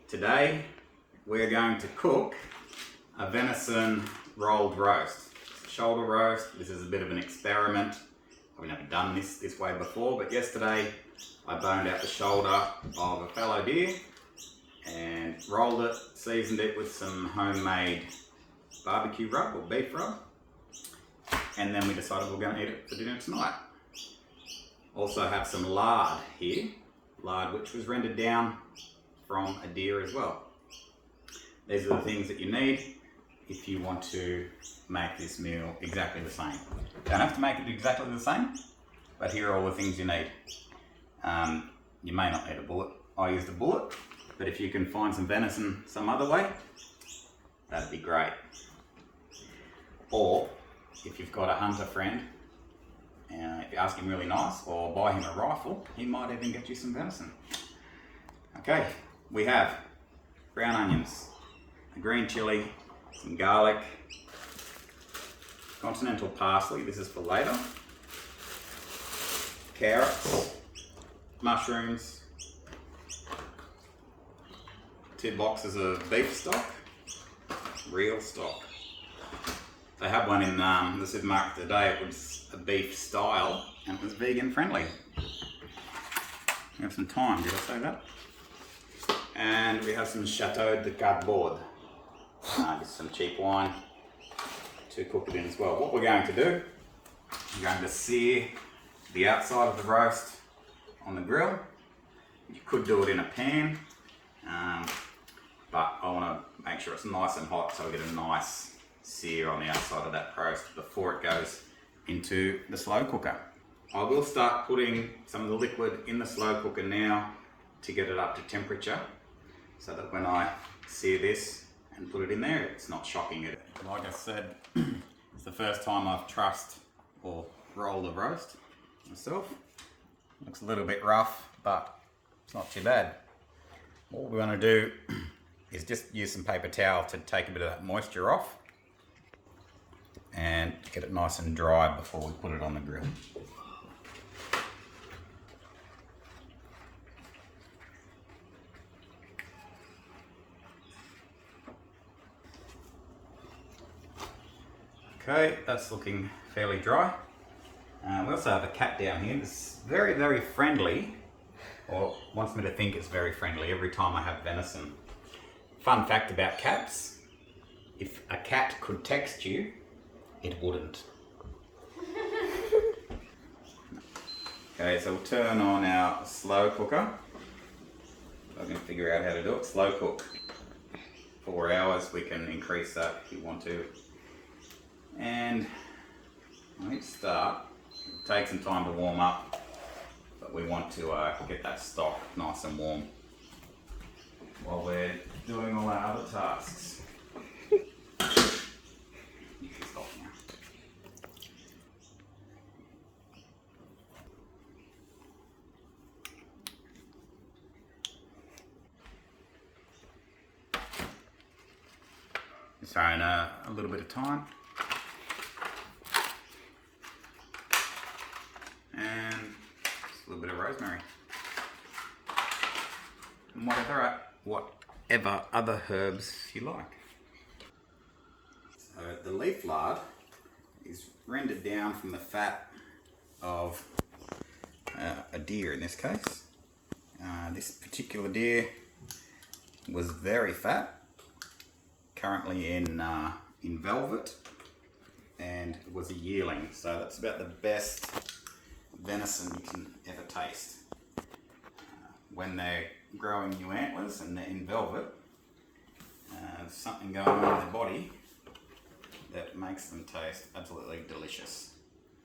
Today we're going to cook a venison rolled roast. It's a shoulder roast. This is a bit of an experiment. I've never done this way before, but yesterday I boned out the shoulder of a fallow deer and rolled it, seasoned it with some homemade barbecue rub or beef rub, and then we decided we're going to eat it for dinner tonight. Also have some lard here, lard which was rendered down from a deer as well. These are the things that you need if you want to make this meal exactly the same. Don't have to make it exactly the same, but here are all the things you need. You may not need a bullet. I used a bullet, but if you can find some venison some other way, that'd be great. Or if you've got a hunter friend, if you ask him really nice, or buy him a rifle, he might even get you some venison. Okay, we have brown onions, a green chilli, some garlic, continental parsley, this is for later, carrots, mushrooms, 2 boxes of beef stock, real stock. They had one in the supermarket today. It was a beef style and it was vegan friendly. We have some thyme, did I say that? And we have some Chateau de Cardboard. Just some cheap wine to cook it in as well. What we're going to do, we're going to sear the outside of the roast on the grill. You could do it in a pan, but I want to make sure it's nice and hot so we get a nice sear on the outside of that roast before it goes into the slow cooker. I will start putting some of the liquid in the slow cooker now to get it up to temperature so that when I sear this and put it in there, it's not shocking it. Like I said, it's the first time I've trussed or rolled a roast myself. Looks a little bit rough, but it's not too bad. What we're going to do is just use some paper towel to take a bit of that moisture off and get it nice and dry before we put it on the grill. Okay, that's looking fairly dry. We also have a cat down here that's very, very friendly, or wants me to think it's very friendly every time I have venison. Fun fact about cats, if a cat could text you, it wouldn't. Okay, so we'll turn on our slow cooker. I can figure out how to do it. Slow cook 4 hours. We can increase that if you want to. And let's start. It'll take some time to warm up, but we want to get that stock nice and warm while we're doing all our other tasks. You can stop now. Just throwing a little bit of thyme. And just a little bit of rosemary. And whatever other herbs you like. So the leaf lard is rendered down from the fat of a deer in this case. This particular deer was very fat, currently in velvet, and it was a yearling, so that's about the best venison you can ever taste. When they're growing new antlers and they're in velvet, there's something going on in their body that makes them taste absolutely delicious.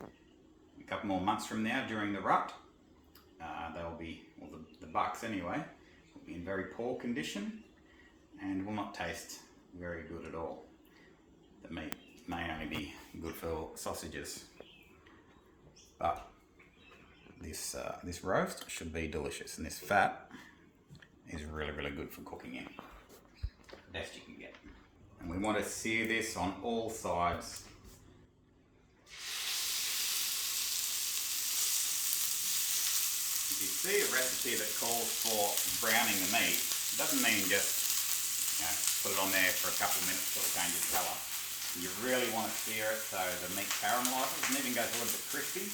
A couple more months from now, during the rut, they'll be, well, the bucks anyway, will be in very poor condition and will not taste very good at all. The meat may only be good for sausages, but this roast should be delicious, and this fat is really, really good for cooking in. Best you can get. And we want to sear this on all sides. If you see a recipe that calls for browning the meat, It doesn't mean just put it on there for a couple of minutes till it changes colour. You really want to sear it so the meat caramelizes and even goes a little bit crispy.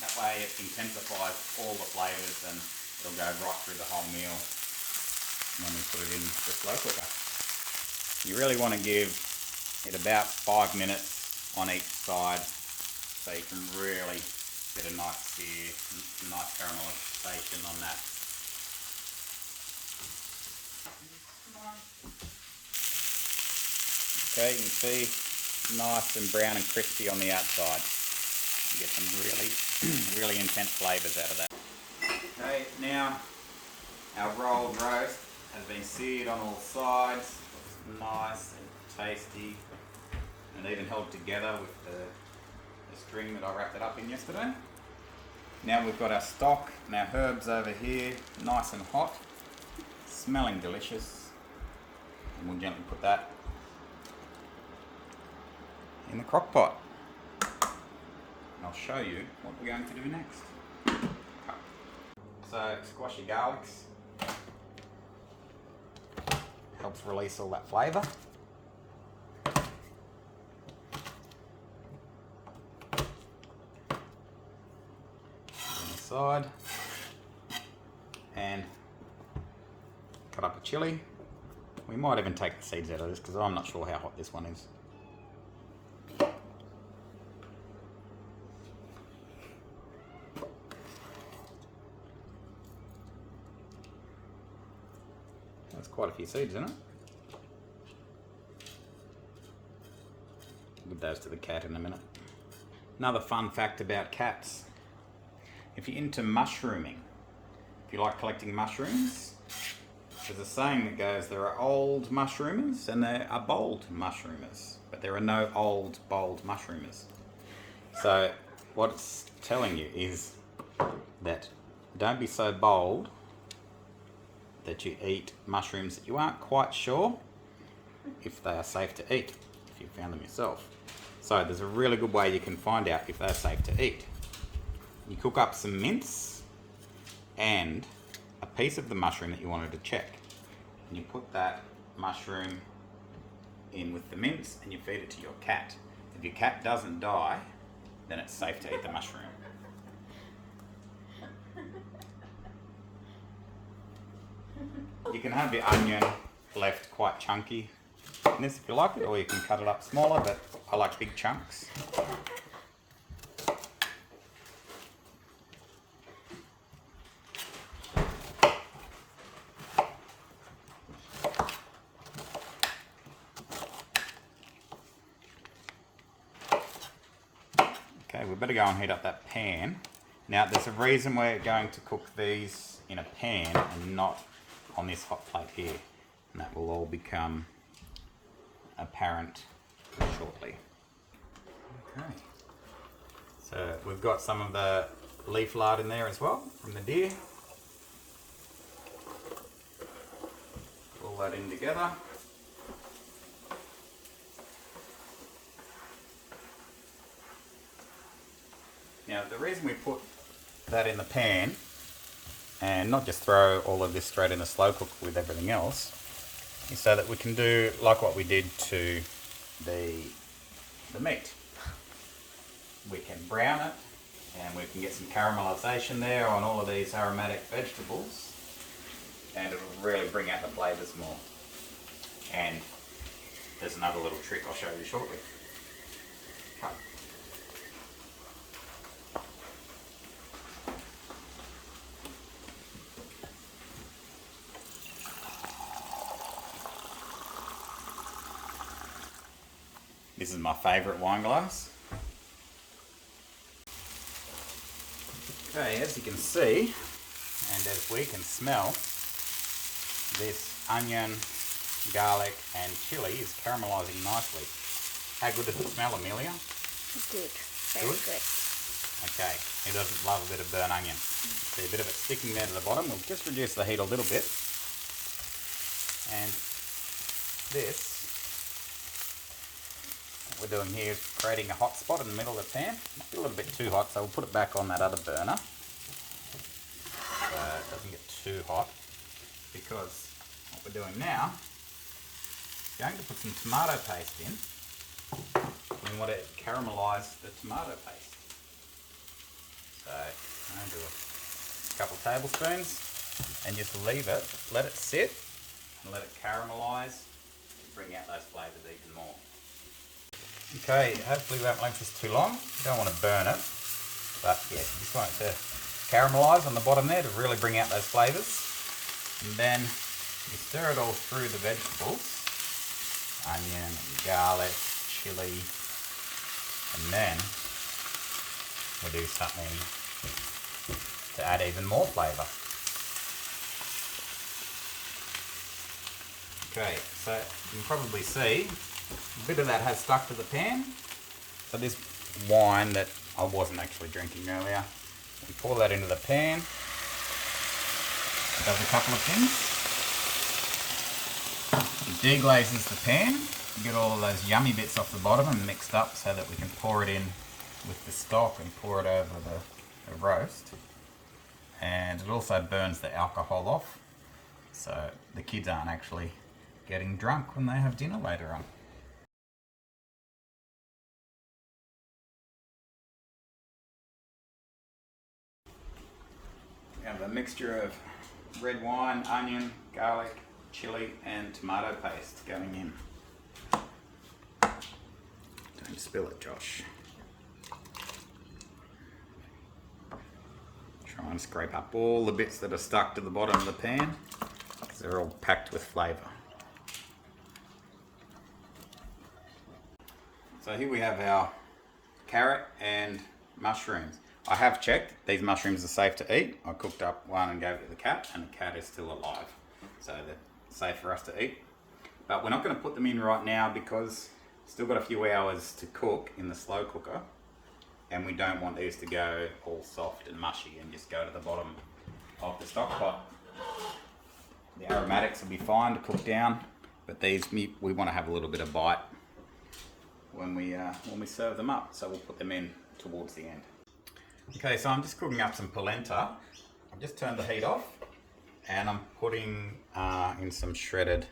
That way it intensifies all the flavours and it'll go right through the whole meal when we put it in the slow cooker. You really want to give it about 5 minutes on each side so you can really get a nice sear, nice caramelisation on that. Okay, you can see nice and brown and crispy on the outside. You get some really intense flavours out of that. Okay, now our rolled roast has been seared on all sides. Looks nice and tasty and even held together with the string that I wrapped it up in yesterday. Now we've got our stock and our herbs over here, nice and hot, smelling delicious. And we'll gently put that in the crock pot. And I'll show you what we're going to do next. So squash your garlics. Helps release all that flavour. Side and cut up a chilli. We might even take the seeds out of this because I'm not sure how hot this one is. That's quite a few seeds in it. I'll give those to the cat in a minute. Another fun fact about cats. If you're into mushrooming, if you like collecting mushrooms, there's a saying that goes, there are old mushroomers and there are bold mushroomers, but there are no old, bold mushroomers. So what it's telling you is that don't be so bold that you eat mushrooms that you aren't quite sure if they are safe to eat, if you found them yourself. So there's a really good way you can find out if they're safe to eat. You cook up some mince and a piece of the mushroom that you wanted to check. And you put that mushroom in with the mince and you feed it to your cat. If your cat doesn't die, then it's safe to eat the mushroom. You can have your onion left quite chunky in this if you like it, or you can cut it up smaller, but I like big chunks. Okay, we better go and heat up that pan. Now there's a reason we're going to cook these in a pan and not on this hot plate here, and that will all become apparent shortly. Okay, so we've got some of the leaf lard in there as well from the deer. All that in together. Now the reason we put that in the pan and not just throw all of this straight in the slow cook with everything else is so that we can do like what we did to the meat. We can brown it and we can get some caramelisation there on all of these aromatic vegetables, and it will really bring out the flavours more. And there's another little trick I'll show you shortly. Cut. This is my favourite wine glass. Okay, as you can see, and as we can smell, this onion, garlic and chilli is caramelising nicely. How good does it smell, Amelia? Good. Very good. Okay, who doesn't love a bit of burnt onion? See a bit of it sticking there to the bottom. We'll just reduce the heat a little bit. And this, what we're doing here is creating a hot spot in the middle of the pan. Might be a little bit too hot, so we'll put it back on that other burner so it doesn't get too hot, because what we're doing now is going to put some tomato paste in. We want to caramelise the tomato paste. So I'm going to do a couple tablespoons and just leave it, let it sit and let it caramelise and bring out those flavours even more. Okay, hopefully we won't leave this too long. You don't want to burn it, but yeah, you just want it to caramelise on the bottom there to really bring out those flavours. And then you stir it all through the vegetables, onion, garlic, chilli, and then we'll do something to add even more flavour. Okay, so you can probably see a bit of that has stuck to the pan. So this wine that I wasn't actually drinking earlier, we pour that into the pan. It does a couple of things. It deglazes the pan. You get all of those yummy bits off the bottom and mixed up so that we can pour it in with the stock and pour it over the roast. And it also burns the alcohol off, so the kids aren't actually getting drunk when they have dinner later on. We have a mixture of red wine, onion, garlic, chilli and tomato paste going in. Don't spill it, Josh. Try and scrape up all the bits that are stuck to the bottom of the pan because they're all packed with flavour. So here we have our carrot and mushrooms. I have checked, these mushrooms are safe to eat. I cooked up one and gave it to the cat, and the cat is still alive. So they're safe for us to eat. But we're not going to put them in right now because we've still got a few hours to cook in the slow cooker. And we don't want these to go all soft and mushy and just go to the bottom of the stock pot. The aromatics will be fine to cook down, but these we want to have a little bit of bite when we serve them up. So we'll put them in towards the end. Okay, so I'm just cooking up some polenta. I've just turned the heat off and I'm putting in some shredded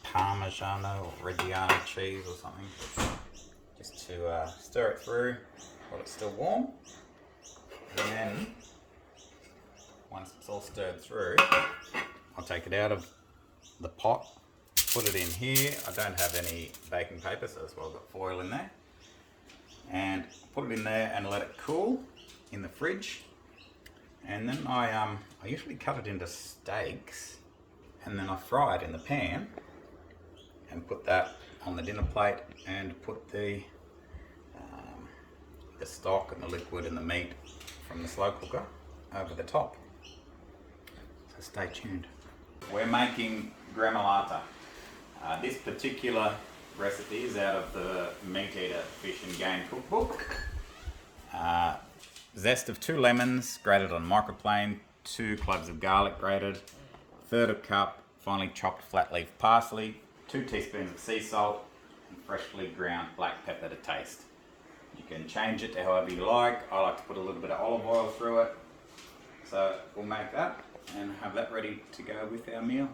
Parmigiano or Reggiano cheese or something, just to stir it through while it's still warm. And then once it's all stirred through, I'll take it out of the pot, put it in here. I don't have any baking paper, so that's why I've got foil in there. And put it in there and let it cool in the fridge. And then I usually cut it into steaks and then I fry it in the pan and put that on the dinner plate and put the stock and the liquid and the meat from the slow cooker over the top. So stay tuned. We're making gremolata. This particular recipe is out of the Meat Eater Fish and Game Cookbook. Zest of 2 lemons grated on microplane, 2 cloves of garlic grated, 1/3 cup finely chopped flat leaf parsley, 2 teaspoons of sea salt, and freshly ground black pepper to taste. You can change it to however you like. I like to put a little bit of olive oil through it. So we'll make that and have that ready to go with our meal.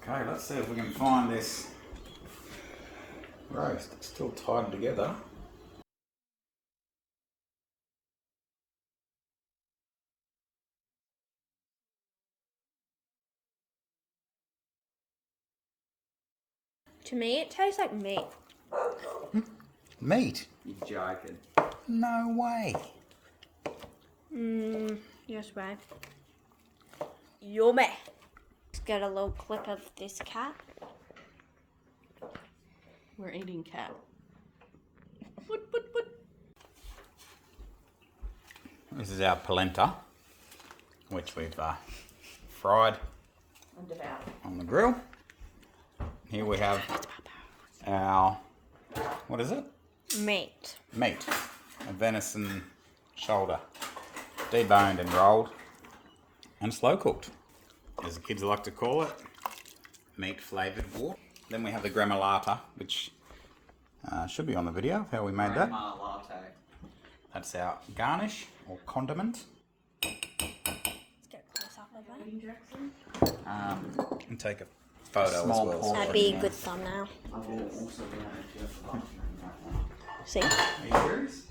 Okay, let's see if we can find this roast. It's still tied together. To me, it tastes like meat. Meat? You're joking. No way. Yes, right. Yummy. Let's get a little clip of this cat. We're eating cat. This is our polenta, which we've fried And devour. on the grill. here we have our, what is it? Meat. Meat. A venison shoulder. Deboned and rolled. And slow cooked, as the kids like to call it. Meat flavoured water. Then we have the gremolata, which should be on the video of how we made that. That's our garnish or condiment. Let's get a close up of that. And take a photo as Small well. portion. That'd be a good thumbnail. I will also be able to See? Are you serious?